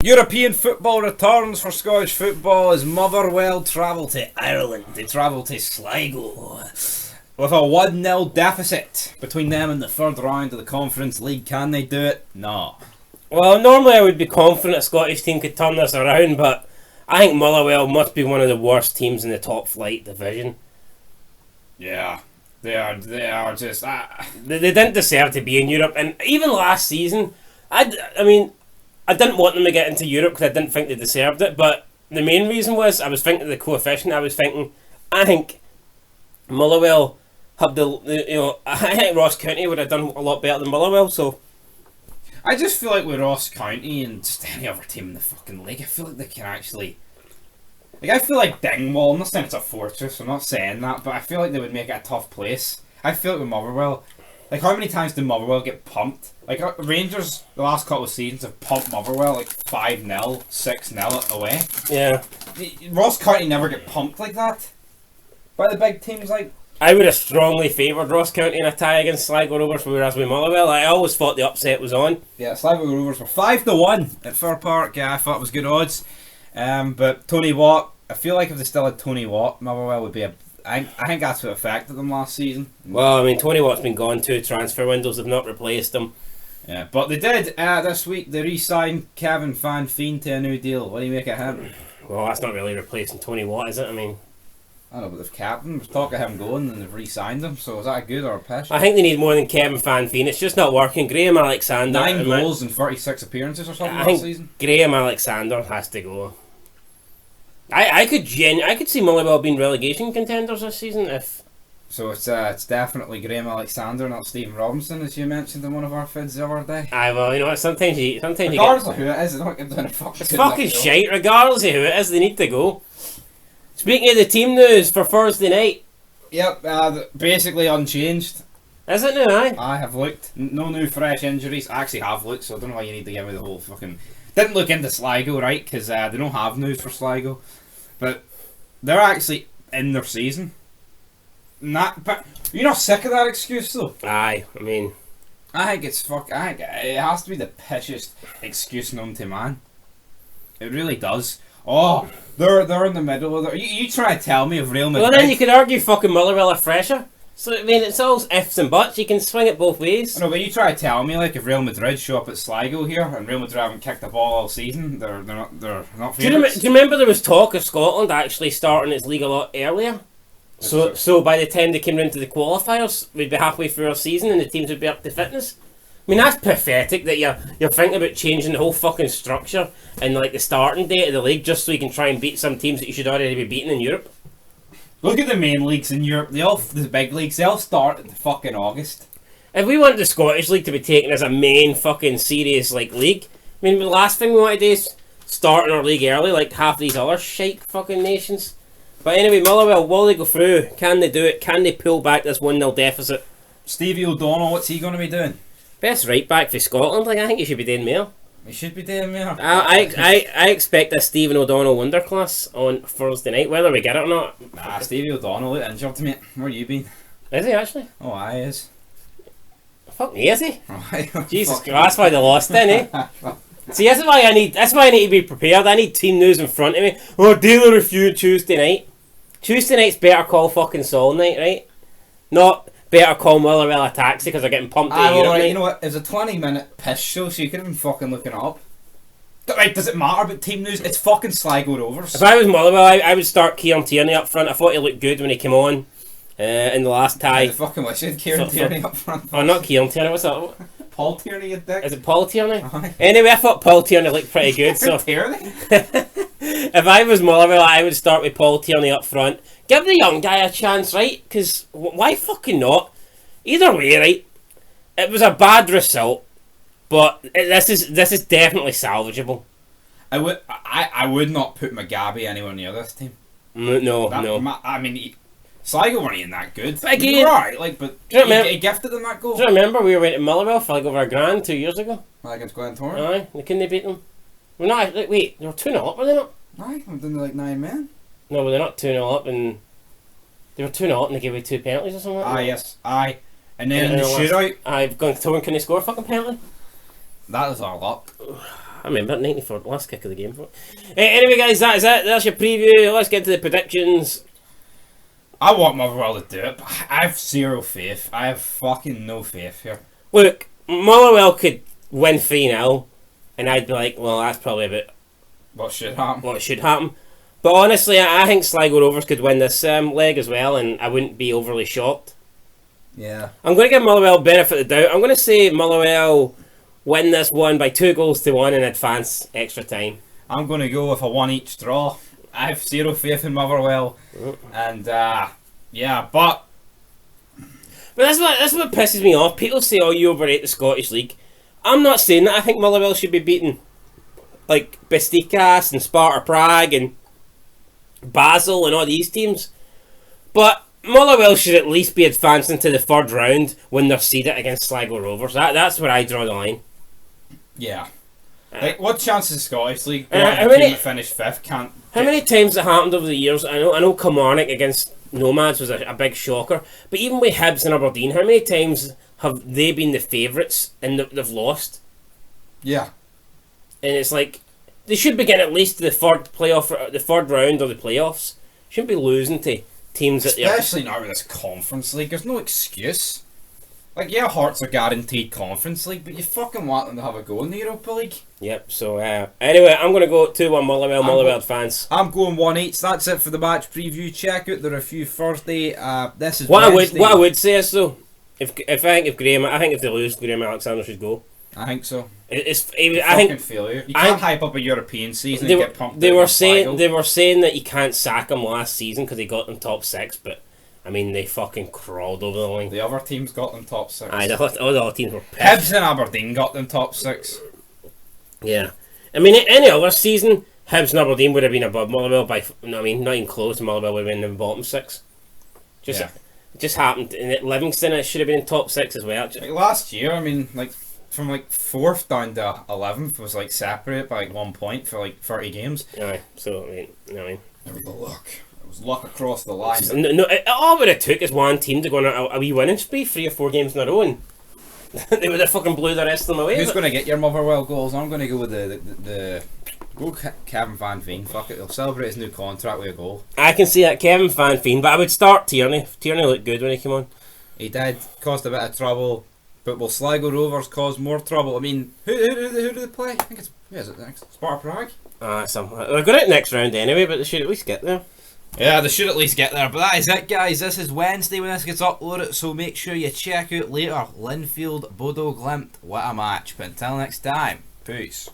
European football returns for Scottish football as Motherwell travel to Ireland. They travel to Sligo with a 1-0 deficit between them in the third round of the Conference League. Can they do it? No. Well, normally I would be confident a Scottish team could turn this around, but I think Motherwell must be one of the worst teams in the top flight division. Yeah, they are just... They didn't deserve to be in Europe, and even last season, I didn't want them to get into Europe because I didn't think they deserved it, but the main reason was I was thinking of the coefficient. I think Motherwell had I think Ross County would have done a lot better than Motherwell, so... I just feel like with Ross County and just any other team in the fucking league, I feel like they can actually... I feel like Dingwall, I'm not saying it's a fortress, I'm not saying that, but I feel like they would make it a tough place. I feel like with Motherwell, how many times did Motherwell get pumped? Rangers, the last couple of seasons, have pumped Motherwell 5-0, 6-0 away. Yeah. Ross County never get pumped like that by the big teams. I would have strongly favoured Ross County in a tie against Sligo Rovers, whereas with Motherwell, I always thought the upset was on. Yeah, Sligo Rovers were 5-1 at Fir Park. Yeah, I thought it was good odds. But Tony Watt, I feel like if they still had Tony Watt, Motherwell would be I think that's what affected them last season. Well, Tony Watt's been gone 2 transfer windows, have not replaced him. Yeah, but they did this week. They re-signed Kevin Van Veen to a new deal. What do you make of him? Well, that's not really replacing Tony Watt, is it? I don't know, but they've kept him. There's talk of him going and they've re-signed him. So is that a good or a pish? I think they need more than Kevin Van Veen. It's just not working. Graham Alexander... 9 goals and 36 appearances or something last season. Graham Alexander has to go. I could see Motherwell being relegation contenders this season if... So it's definitely Graham Alexander, not Stephen Robinson, as you mentioned in one of our vids the other day. Well, you know what, sometimes you regardless of who it is, they don't get doing a fucking... It's fucking shite, regardless of who it is, they need to go. Speaking of the team news for Thursday night... Yep, basically unchanged. Is it now, aye? I have looked. No new fresh injuries. I actually have looked, so I don't know why you need to give me the whole fucking... Didn't look into Sligo, right, because they don't have news for Sligo. But they're actually in their season. But you're not sick of that excuse, though? Aye, I think it's I think it has to be the pishest excuse known to man. It really does. Oh, they're in the middle of you try to tell me if Real Madrid... Well, then you could argue fucking Motherwell are fresher. So, it's all ifs and buts. You can swing it both ways. No, but you try to tell me, if Real Madrid show up at Sligo here, and Real Madrid haven't kicked the ball all season, they're not favourites. Do you remember there was talk of Scotland actually starting its league a lot earlier? So by the time they came into the qualifiers, we'd be halfway through our season and the teams would be up to fitness. That's pathetic that you're thinking about changing the whole fucking structure and the starting date of the league just so you can try and beat some teams that you should already be beating in Europe. Look at the main leagues in Europe. The big leagues, they all start in fucking August. If we want the Scottish League to be taken as a main fucking serious league, the last thing we want to do is starting our league early like half these other shite fucking nations. But anyway, Motherwell, will they go through? Can they do it? Can they pull back this 1-0 deficit? Stevie O'Donnell, what's he going to be doing? Best right back for Scotland. I think he should be doing more. He should be doing more. I expect a Stephen O'Donnell wonderclass on Thursday night, whether we get it or not. Nah, Stevie O'Donnell looked injured to me. Where you been? Is he actually? Oh, I is. Fuck me, is he? Oh, Jesus Christ, that's why they lost then, eh? See, that's why I need to be prepared. I need team news in front of me. Oh, dealer review Tuesday night. Tuesday night's better call fucking Sol night, right? Not better call Motherwell a taxi because they're getting pumped at Europe night. You know what? It was a 20-minute piss show, so you could have been fucking looking it up. Right, does it matter about team news? It's fucking Sligo Rovers. If I was Motherwell, I would start Kieran Tierney up front. I thought he looked good when he came on in the last tie. I fucking wish you had Kieran Tierney up front. Oh, not Kieran Tierney, what's that? Paul Tierney, you dick. Is it Paul Tierney? Anyway, I thought Paul Tierney looked pretty good. So Tierney? If I was Motherwell, I would start with Paul Tierney up front. Give the young guy a chance, right? Because why fucking not? Either way, right? It was a bad result, but this is definitely salvageable. I would not put Mugabe anywhere near this team. No. Sligo weren't even that good. But again, they were alright, but he gifted them that goal. Do you remember we went to Motherwell for over $1,000 2 years ago? Against Glentoran? Aye, they couldn't beat them. We're not. Wait, they were 2-0 up, were they not? Aye, I'm doing 9 men. No, but they're not 2-0 up, and they were 2-0 up and they gave away 2 penalties or something like that. Yes, aye. And then in the shootout... I've gone to and can they score a fucking penalty? That is our luck. I remember 94, last kick of the game. Anyway, guys, that is it. That's your preview. Let's get to the predictions. I want Motherwell to do it, but I have zero faith. I have fucking no faith here. Look, Motherwell could win 3-0, and I'd be like, well, that's probably about What should happen? what should happen. But honestly, I think Sligo Rovers could win this leg as well, and I wouldn't be overly shocked. Yeah. I'm going to give Motherwell benefit of the doubt. I'm going to say Motherwell win this one by 2-1 and advance extra time. I'm going to go with a 1-1 draw. I have zero faith in Motherwell. And, yeah, but that's what pisses me off. People say, oh, you overrate the Scottish League. I'm not saying that. I think Motherwell should be beating, like, Besiktas and Sparta Prague and Basel and all these teams. But Motherwell should at least be advancing to the third round when they're seeded against Sligo Rovers. That's where I draw the line. yeah. Like, what chance is Scottish League? how A many- team that finished fifth can't. How many times it happened over the years? I know Kilmarnock against Nomads was a big shocker. But even with Hibs and Aberdeen, how many times have they been the favourites and they've lost? Yeah. And it's like, they should be getting at least the third round of the playoffs. Shouldn't be losing to teams that Especially now with this Conference League, there's no excuse. Like, yeah, Hearts are guaranteed Conference League, but you fucking want them to have a go in the Europa League. Yep, so anyway, I'm going to go 2-1 Motherwell fans. I'm going 1-8. That's it for the match preview. Check out the review Thursday. This is What Wednesday. I would say is though, I think if they lose, Graham Alexander should go. I think so. I Fucking think failure. You I- can't hype up a European season they and were, get pumped. they out were with saying Sligo. that you can't sack him last season because he got them top 6, but I mean they fucking crawled over the line. The other teams got them top 6. Aye, all the other teams were pissed. Hibs and Aberdeen got them top 6. Yeah, I mean any other season, Hibs and Aberdeen would have been above Motherwell by. I mean, not even close. Motherwell would have been in the bottom 6. It just happened. And Livingston, it should have been in top 6 as well. Like last year, I mean, like from like 4th down to 11th was like separated by like 1 point for like 30 games. Aye, so I mean. There was the luck. It was luck across the line. No, all it took is one team to go on a wee winning spree, 3 or 4 games in a row, and they would have fucking blew the rest of them away. Who's going to get your Motherwell goals? I'm going to go with the Kevin Van Veen. Fuck it, he'll celebrate his new contract with a goal. I can see that Kevin Van Veen, but I would start Tierney. Tierney looked good when he came on. He did, caused a bit of trouble, but will Sligo Rovers cause more trouble? I mean, who do they play? I think it's Sparta Prague. They're going out next round anyway, but they should at least get there. Yeah, they should at least get there. But that is it, guys. This is Wednesday when this gets uploaded, so make sure you check out later Linfield Bodo Glimt. What a match. But until next time, peace.